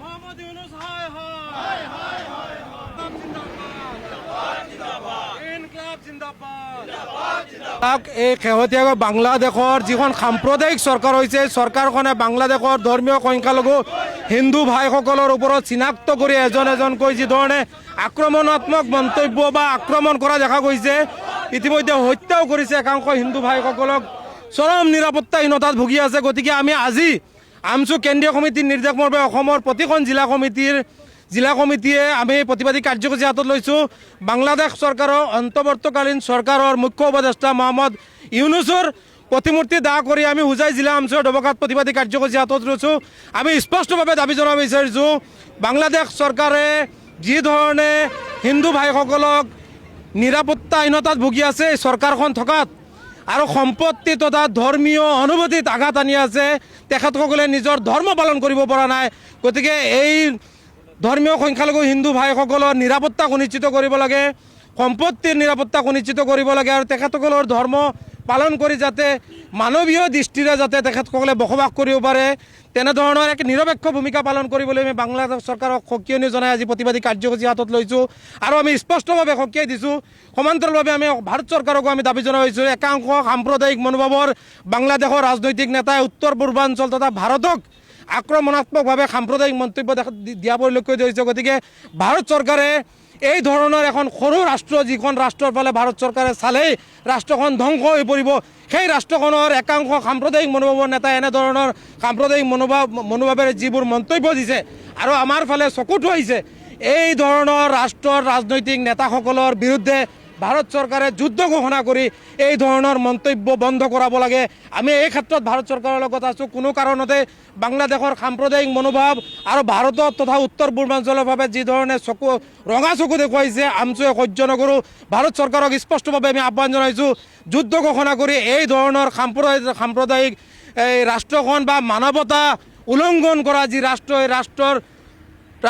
মোহাম্মদ ইউনূস হায় হায় ইনকলাব জিন্দাবাদ এই শেহতীয়াকৈ বাংলাদেশৰ যিখন সাম্প্ৰদায়িক চৰকাৰ হৈছে চৰকাৰখনে বাংলাদেশৰ ধৰ্মীয় সংখ্যালঘু হিন্দু ভাইসকলৰ ওপৰত চিনাক্ত কৰি এজন এজনকৈ যিধৰণে আক্ৰমণাত্মক মন্তব্য বা আক্ৰমণ কৰা দেখা গৈছে ইতিমধ্যে হত্যাও কৰিছে একাংশ হিন্দু ভাইসকলক চৰম নিৰাপত্তাহীনতাত ভুগি আছে। গতিকে আমি আজি আমছু কেন্দ্ৰীয় সমিতিৰ নিৰ্দেশ মৰ্মে অসমৰ প্ৰতিখন জিলা কমিটিয়ে আমি প্ৰতিবাদী কাৰ্যসূচী হাতত লৈছোঁ। বাংলাদেশ চৰকাৰৰ অন্তৱৰ্তীকালীন চৰকাৰৰ মুখ্য উপদেষ্টা মহম্মদ ইউনুছৰ প্ৰতিমূৰ্তি দাহ কৰি আমি হোজাই জিলা আমছুৰ দবকাত প্ৰতিবাদী কাৰ্যসূচী হাতত লৈছোঁ। আমি স্পষ্টভাৱে দাবী জনাব বিচাৰিছোঁ বাংলাদেশ চৰকাৰে যি ধৰণে হিন্দু ভাইসকলক নিৰাপত্তাহীনতাত ভুগি আছে চৰকাৰখন থকাত আৰু সম্পত্তি তথা ধৰ্মীয় অনুভূতিত আঘাত আনি আছে, তেখেতসকলে নিজৰ ধৰ্ম পালন কৰিব পৰা নাই। গতিকে এই ধৰ্মীয় সংখ্যালঘু হিন্দু ভাইসকলৰ নিৰাপত্তা সুনিশ্চিত কৰিব লাগে, সম্পত্তিৰ নিৰাপত্তা সুনিশ্চিত কৰিব লাগে আৰু তেখেতসকলৰ ধৰ্ম পালন কৰি যাতে মানৱীয় দৃষ্টিৰে যাতে তেখেতসকলে বসবাস কৰিব পাৰে তেনেধৰণৰ এক নিৰপেক্ষ ভূমিকা পালন কৰিবলৈ আমি বাংলাদেশ চৰকাৰক সকিয়নি জনাই আজি প্ৰতিবাদী কাৰ্যসূচী হাতত লৈছোঁ আৰু আমি স্পষ্টভাৱে সকিয়াই দিছোঁ। সমান্তৰালভাৱে আমি ভাৰত চৰকাৰকো আমি দাবী জনাইছোঁ একাংশ সাম্প্ৰদায়িক মনোভাৱৰ বাংলাদেশৰ ৰাজনৈতিক নেতাই উত্তৰ পূৰ্বাঞ্চল তথা ভাৰতক আক্ৰমণাত্মকভাৱে সাম্প্ৰদায়িক মন্তব্য দিয়া পৰিলক্ষিত হৈছে। গতিকে ভাৰত চৰকাৰে এই ধৰণৰ এখন সৰু ৰাষ্ট্ৰ যিখন ৰাষ্ট্ৰৰ ফালে ভাৰত চৰকাৰে চালেই ৰাষ্ট্ৰখন ধ্বংস হৈ পৰিব, সেই ৰাষ্ট্ৰখনৰ একাংশ সাম্প্ৰদায়িক মনোভাৱৰ নেতাই এনেধৰণৰ সাম্প্ৰদায়িক মনোভাৱেৰে যিবোৰ মন্তব্য দিছে আৰু আমাৰ ফালে চকুত আহিছে এই ধৰণৰ ৰাষ্ট্ৰৰ ৰাজনৈতিক নেতাসকলৰ বিৰুদ্ধে ভাৰত চৰকাৰে যুদ্ধ ঘোষণা কৰি এই ধৰণৰ মন্তব্য বন্ধ কৰাব লাগে। আমি এই ক্ষেত্ৰত ভাৰত চৰকাৰৰ লগত আছোঁ। কোনো কাৰণতে বাংলাদেশৰ সাম্প্ৰদায়িক মনোভাৱ আৰু ভাৰতত তথা উত্তৰ পূৰ্বাঞ্চলৰ বাবে যি ধৰণে ৰঙা চকু দেখুৱাইছে আমছুৱে সহ্য নকৰোঁ। ভাৰত চৰকাৰক স্পষ্টভাৱে আমি আহ্বান জনাইছোঁ যুদ্ধ ঘোষণা কৰি এই ধৰণৰ সাম্প্ৰদায়িক এই ৰাষ্ট্ৰখন বা মানৱতা উলংঘন কৰা যি ৰাষ্ট্ৰ এই ৰাষ্ট্ৰৰ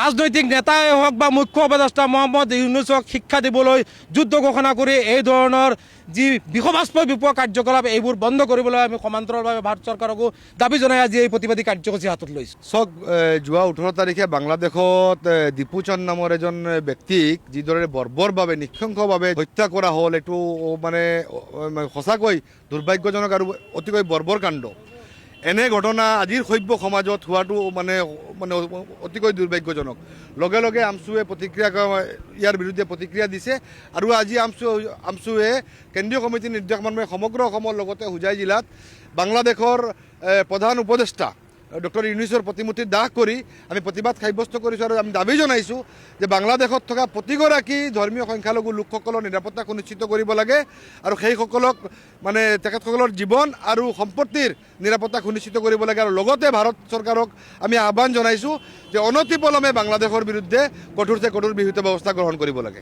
ৰাজনৈতিক নেতাই হওক বা মুখ্য উপদেষ্টা মহম্মদ ইউনুছক শিক্ষা দিবলৈ যুদ্ধ ঘোষণা কৰি এই ধৰণৰ যি বিষবাস্প বিপোৱা কাৰ্যকলাপ এইবোৰ বন্ধ কৰিবলৈ আমি সমান্তৰালভাৱে ভাৰত চৰকাৰকো দাবী জনাই আজি এই প্ৰতিবাদী কাৰ্যসূচী হাতত লৈছোঁ। চাওক, যোৱা 18 তাৰিখে বাংলাদেশত দীপুচন্দ নামৰ এজন ব্যক্তিক যিদৰে বৰ্বৰভাৱে নিঃশংসভাৱে হত্যা কৰা হ'ল এইটো মানে সঁচাকৈ দুৰ্ভাগ্যজনক আৰু অতিকৈ বৰ্বৰ কাণ্ড। এনে ঘটনা আজিৰ সভ্য সমাজত হোৱাটো মানে অতিকৈ দুৰ্ভাগ্যজনক। লগে লগে আমছুৱে ইয়াৰ বিৰুদ্ধে প্ৰতিক্ৰিয়া দিছে আৰু আজি আমছুৱে কেন্দ্ৰীয় কমিটিৰ নিৰ্দেশ মৰ্মে সমগ্ৰ অসমৰ লগতে হোজাই জিলাত বাংলাদেশৰ প্ৰধান উপদেষ্টা ডক্টৰ ইউনুছৰ প্ৰতিমূৰ্তি দাহ কৰি আমি প্ৰতিবাদ সাব্যস্ত কৰিছোঁ আৰু আমি দাবী জনাইছোঁ যে বাংলাদেশত থকা প্ৰতিগৰাকী ধৰ্মীয় সংখ্যালঘু লোকসকলৰ নিৰাপত্তা সুনিশ্চিত কৰিব লাগে আৰু সেইসকলক মানে তেখেতসকলৰ জীৱন আৰু সম্পত্তিৰ নিৰাপত্তা সুনিশ্চিত কৰিব লাগে। আৰু লগতে ভাৰত চৰকাৰক আমি আহ্বান জনাইছোঁ যে অনতিপলমে বাংলাদেশৰ বিৰুদ্ধে কঠোৰতকৈ কঠোৰ বিহিত ব্যৱস্থা গ্ৰহণ কৰিব লাগে।